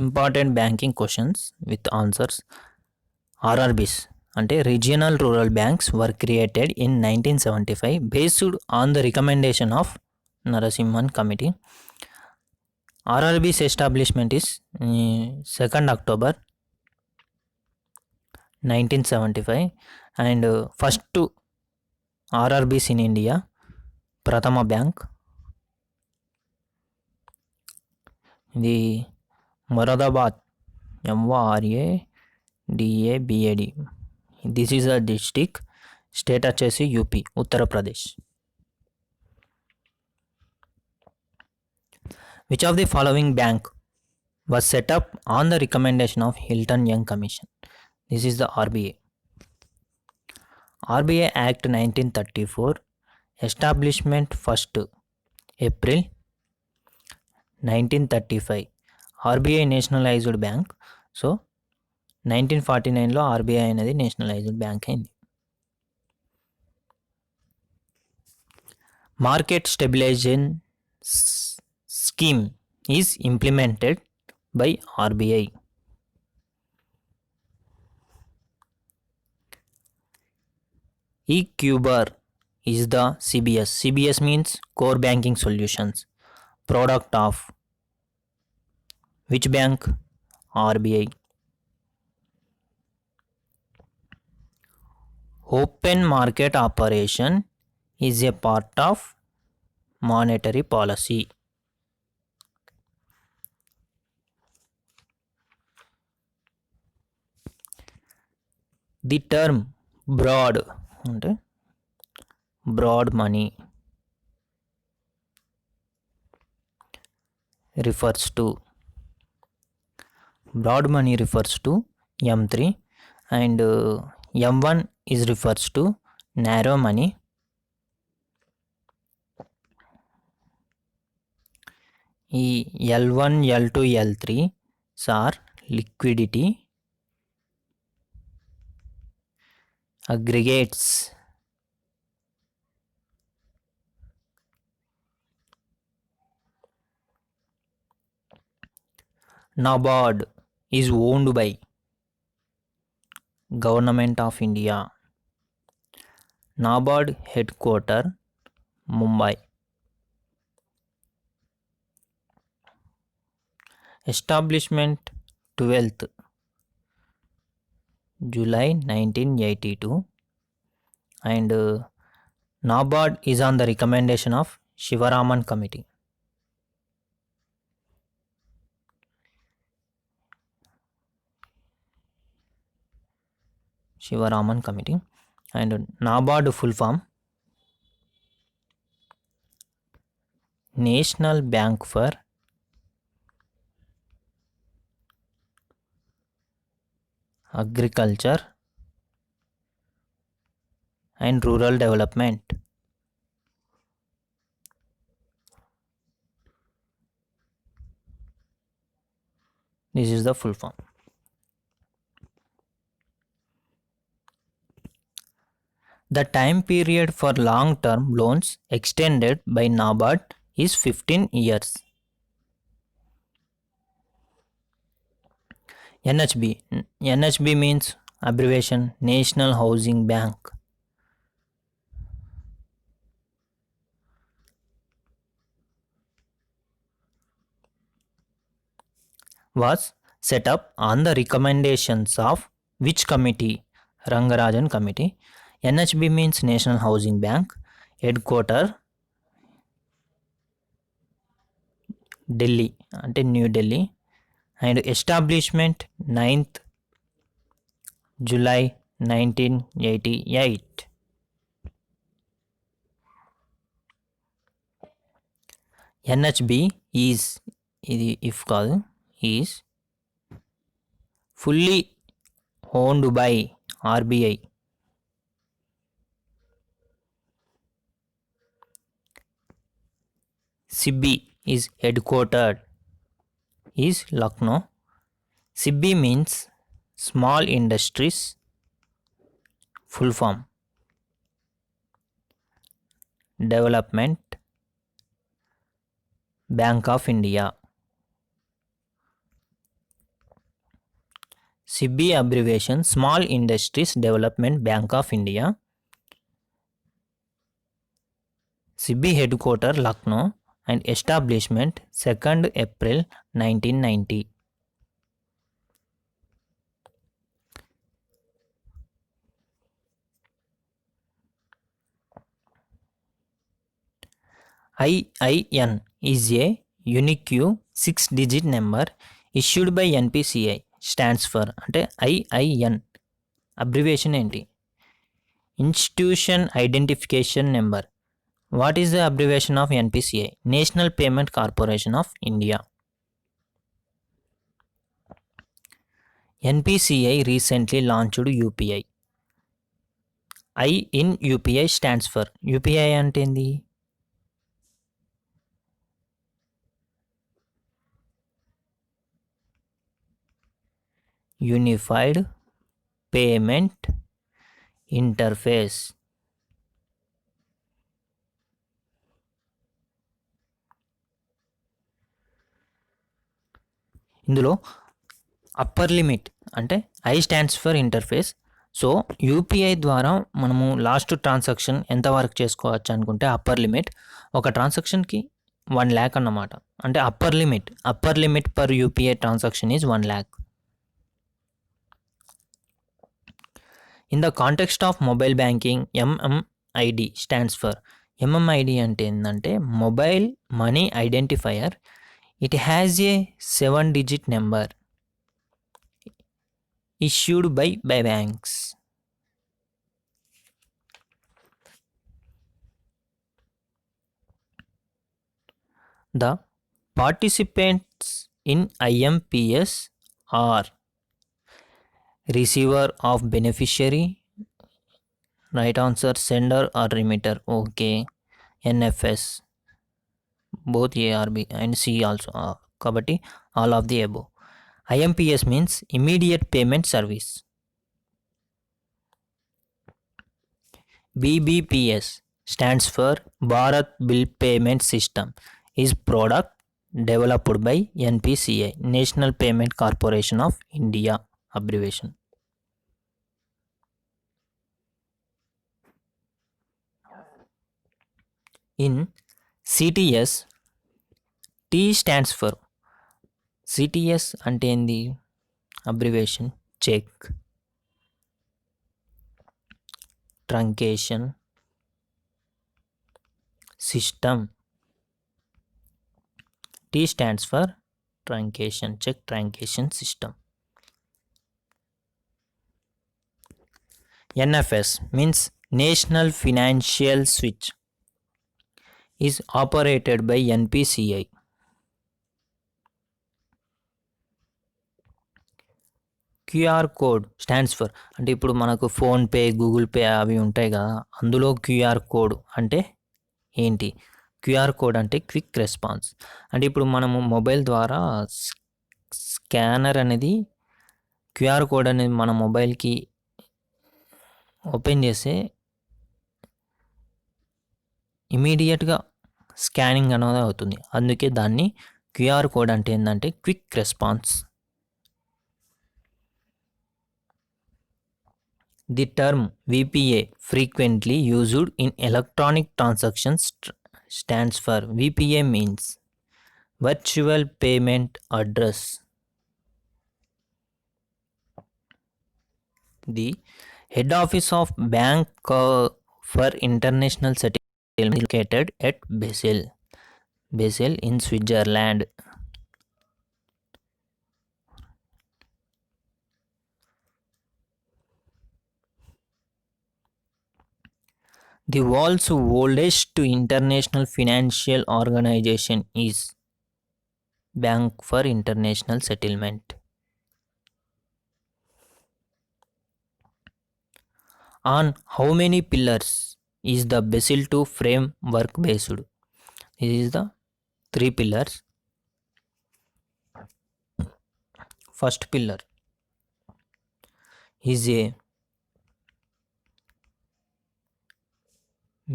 Important banking questions with answers. RRBs అంటే Regional Rural Banks were created in 1975 based on the recommendation of Narasimhan Committee. RRB's establishment is 2nd October 1975 and first RRBs in India, Prathama Bank. ఇది Moradabad MORADABAD. This is a district. State వచ్చేసి UP, Uttar Pradesh. Which of the following bank was set up on the recommendation of Hilton Young Commission? This is the RBA. RBA Act 1934, establishment 1st April 1935. RBI nationalised bank. So 1949లో RBI అనేది nationalised bank అయింది. Market stabilisation scheme is implemented by RBI. eCuber is the CBS. CBS means core banking solutions. Product of which bank? RBI. Open market operation is a part of monetary policy. The term broad అంటే broad money refers to M3 and M1 is refers to narrow money. ఈ L1, L2, L3 are liquidity aggregates. NABARD is owned by Government of India. NABARD headquarter Mumbai. Establishment 12th July 1982 and NABARD is on the recommendation of Shivaraman Committee. Shivaraman Committee. And NABARD full form National Bank for Agriculture and Rural Development. This is the full form. The time period for long-term loans extended by NABARD is 15 years. NHB means abbreviation National Housing Bank. Was set up on the recommendations of which committee? Rangarajan Committee. NHB means National Housing Bank. Headquarter Delhi అంటే new Delhi. And establishment 9th July 1988. NHB is ఇది if కాదు, is fully owned by RBI. SIBI is headquartered is Lucknow. SIBI means Small Industries full form Development Bank of India. SIBI abbreviation Small Industries Development Bank of India. SIBI headquarter Lucknow and establishment 2nd April 1990. IIN is a unique 6-digit number issued by NPCI. Stands for అంటే IIN abbreviation ఏంటి? Institution identification number. What is the abbreviation of NPCI? National payment corporation of India. NPCI recently launched UPI. I in UPI stands for UPI అంటే ఏంది? Unified payment interface. ఇందులో upper limit అంటే I stands for interface. So UPI ద్వారా మనము last transaction ఎంతవరకు చేసుకోవచ్చు అనుకుంటే upper limit ఒక ట్రాన్సాక్షన్కి 1 lakh అన్నమాట. అంటే upper limit per UPI transaction is 1 lakh. In the context of mobile banking MMID stands for. MMID అంటే ఏంటంటే mobile money identifier. It has a 7-digit number issued by banks. The participants in IMPS are receiver of beneficiary, right answer, sender or remitter, okay, NFS, both A or B and C also, kabatti all of the above. IMPS means immediate payment service. BBPS stands for Bharat Bill Payment System, is product developed by NPCI, National Payment Corporation of India abbreviation. In CTS, T stands for. CTS అంటే ఏంది? Abbreviation check truncation system. T stands for truncation, check truncation system. NFS means National Financial Switch, is operated by NPCI. QR code stands for అంటే ఇప్పుడు మనకు PhonePe Google pay అవి ఉంటాయి కదా, అందులో QR code అంటే ఏంటి? క్యూఆర్ కోడ్ అంటే క్విక్ రెస్పాన్స్. అంటే ఇప్పుడు మనము మొబైల్ ద్వారా స్కానర్ అనేది క్యూఆర్ కోడ్ అనేది మన మొబైల్కి ఓపెన్ చేస్తే ఇమీడియట్గా స్కానింగ్ అనేది అవుతుంది. అందుకే దాన్ని క్యూఆర్ కోడ్ అంటే ఏంటంటే quick response. The term VPA, frequently used in electronic transactions, stands for. VPA means Virtual Payment Address. The head office of Bank for International Settlement is located at Basel in Switzerland. The world's oldest international financial organization is Bank for International Settlement. On how many pillars is the Basel II framework based? This is the 3 pillars. First pillar is a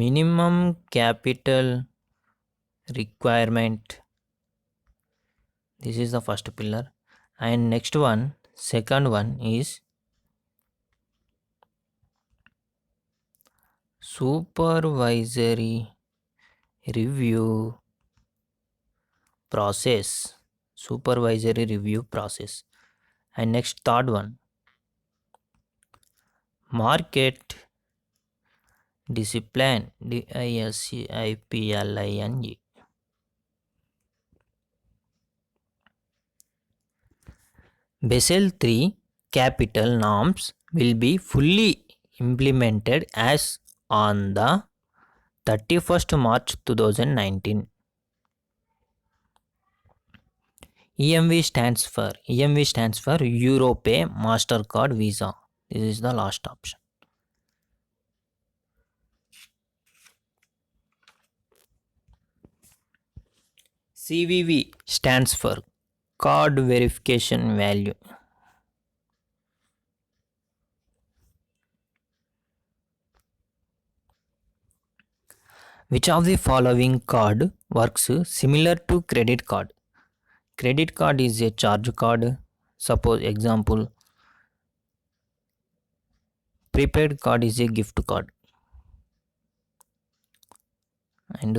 minimum capital requirement. This is the first pillar. And next one, Second one is supervisory review process. Supervisory review process. And next, third one, market discipline. DISCIPLINE. Basel III capital norms will be fully implemented as on the 31st March 2019. EMV stands for Europay Mastercard Visa. This is the last option. CVV stands for card verification value. Which of the following card works similar to credit card? Credit card is a charge card. Suppose example, prepaid card is a gift card. And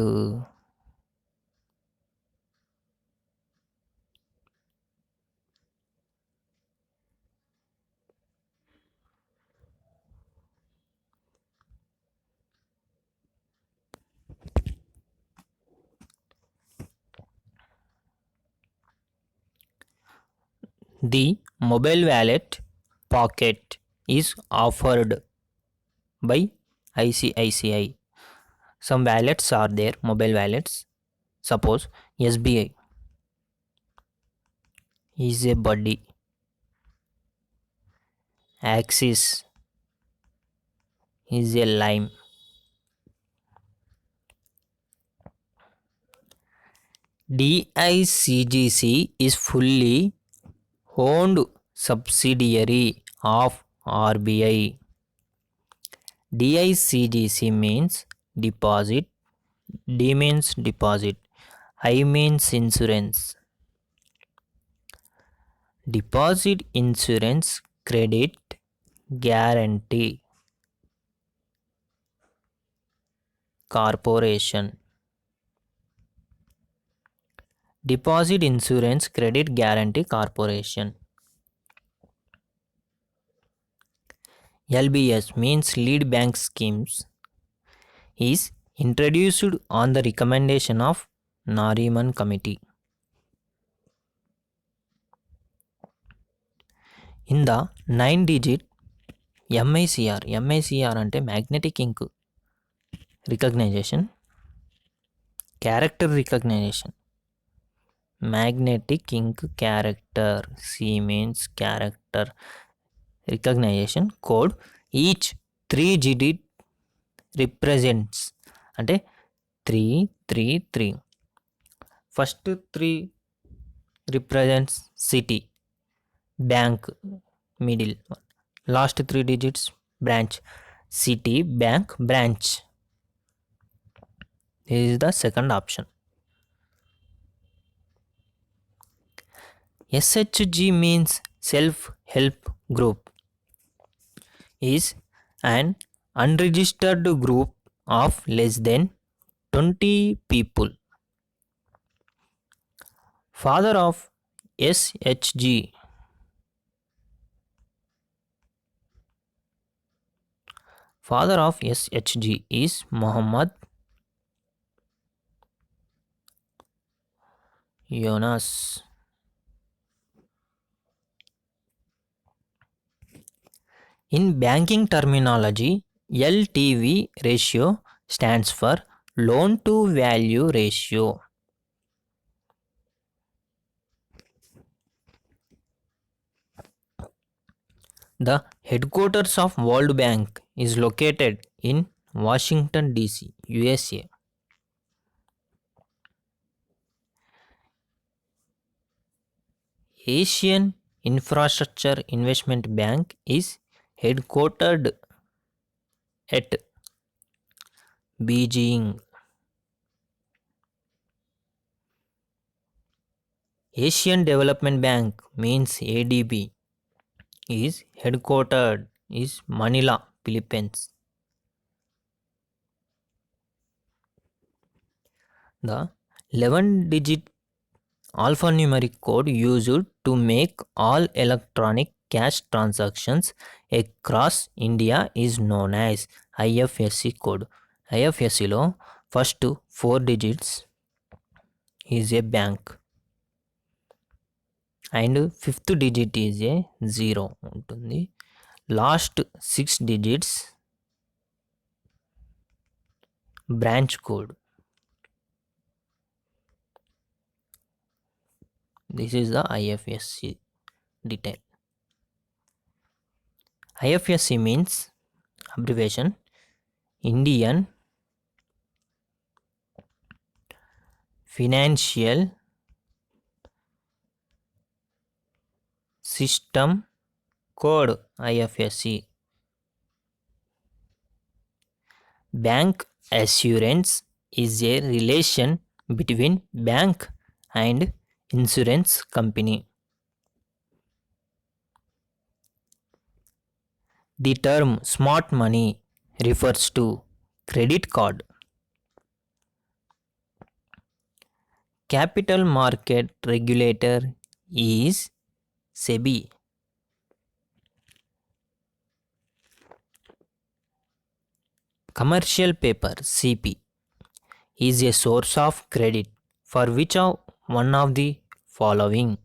the mobile wallet Pocket is offered by ICICI. Some wallets are there, mobile wallets. Suppose SBI is a buddy. Axis is a lime. DICGC is fully owned subsidiary of RBI. DICGC means deposit, D means deposit, I means insurance. Deposit Insurance Credit Guarantee Corporation. Deposit Insurance Credit Guarantee Corporation. LBS means lead bank schemes is introduced on the recommendation of Nariman Committee. In the 9-digit MICR ante magnetic ink recognition, character recognition, magnetic ink character, C means character recognition code, each 3-digit represents ante 333. First 3 represents city, bank, middle one. Last 3 digits branch, city, bank, branch. This is the second option. SHG means self-help group, is an unregistered group of less than 20 people. Father of SHG. Father of SHG is Muhammad Yunus. In banking terminology, LTV ratio stands for loan to value ratio. The headquarters of World Bank is located in Washington DC, USA. Asian Infrastructure Investment Bank is headquartered at Beijing. Asian Development Bank means ADB. is headquartered is Manila, Philippines. The 11-digit alphanumeric code used to make all electronic cash transactions across India is known as IFSC code. IFSCలో first 4 digits is a bank and fifth digit is a 0 ఉంటుంది. Last 6 digits branch code. This is the IFSC detail. IFSC means abbreviation Indian Financial System Code. IFSC. Bank assurance is a relation between bank and insurance company. The term smart money refers to credit card. Capital market regulator is SEBI. Commercial paper CP is a source of credit for which of one of the following?